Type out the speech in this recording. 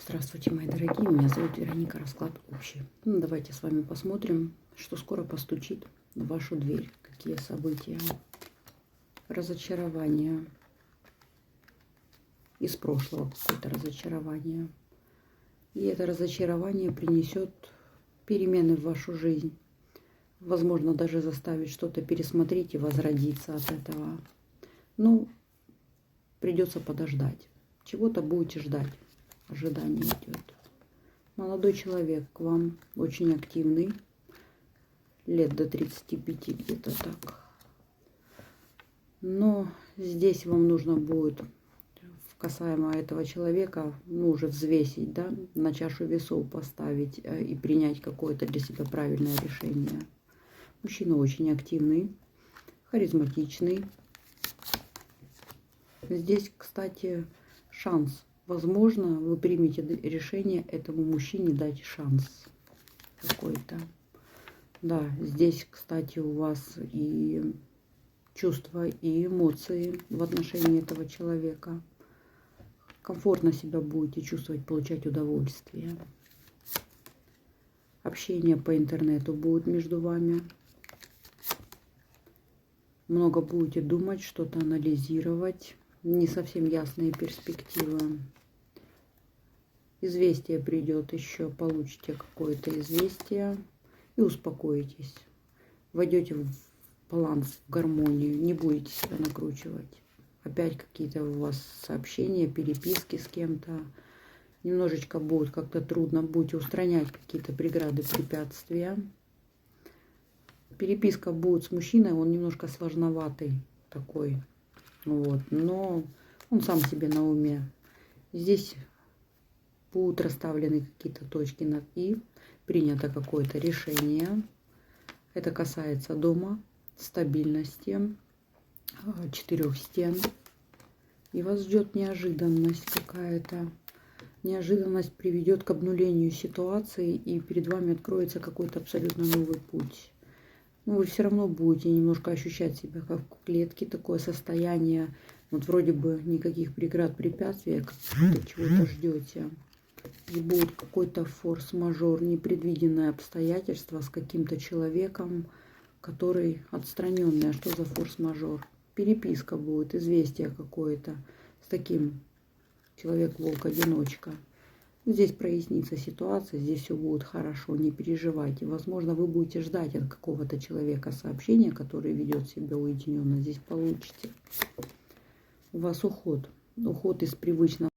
Здравствуйте, мои дорогие, меня зовут Вероника, расклад общий. Давайте с вами посмотрим, что скоро постучит в вашу дверь, какие события, разочарование из прошлого, какое-то разочарование. И это разочарование принесет перемены в вашу жизнь, возможно, даже заставит что-то пересмотреть и возродиться от этого. Ну, придется подождать, чего-то будете ждать, ожидание идет. Молодой человек к вам, очень активный, лет до 35 где-то так. Но здесь вам нужно будет касаемо этого человека, уже взвесить, да, на чашу весов поставить и принять какое-то для себя правильное решение. Мужчина очень активный, харизматичный. Здесь, кстати, шанс. Возможно, вы примете решение этому мужчине дать шанс какой-то. Да, здесь, кстати, у вас и чувства, и эмоции в отношении этого человека. Комфортно себя будете чувствовать, получать удовольствие. Общение по интернету будет между вами. Много будете думать, что-то анализировать. Не совсем ясные перспективы. Известие придет еще, получите какое-то известие и успокоитесь. Войдете в баланс, в гармонию, не будете себя накручивать. Опять какие-то у вас сообщения, переписки с кем-то. Немножечко будет как-то трудно, будете устранять какие-то преграды, препятствия. Переписка будет с мужчиной, он немножко сложноватый такой. Вот, но он сам себе на уме. Здесь будут расставлены какие-то точки над «и», принято какое-то решение. Это касается дома, стабильности, 4 стен. И вас ждет неожиданность какая-то. Неожиданность приведет к обнулению ситуации, и перед вами откроется какой-то абсолютно новый путь. Но вы все равно будете немножко ощущать себя как в клетке, такое состояние, вот вроде бы никаких преград, препятствий, как будто чего-то ждете. И будет какой-то форс-мажор, непредвиденное обстоятельство с каким-то человеком, который отстраненный. А что за форс-мажор? Переписка будет, известие какое-то с таким человек-волк-одиночка. Здесь прояснится ситуация, здесь все будет хорошо, не переживайте. Возможно, вы будете ждать от какого-то человека сообщения, который ведет себя уединенно. Здесь получите. У вас уход из привычного.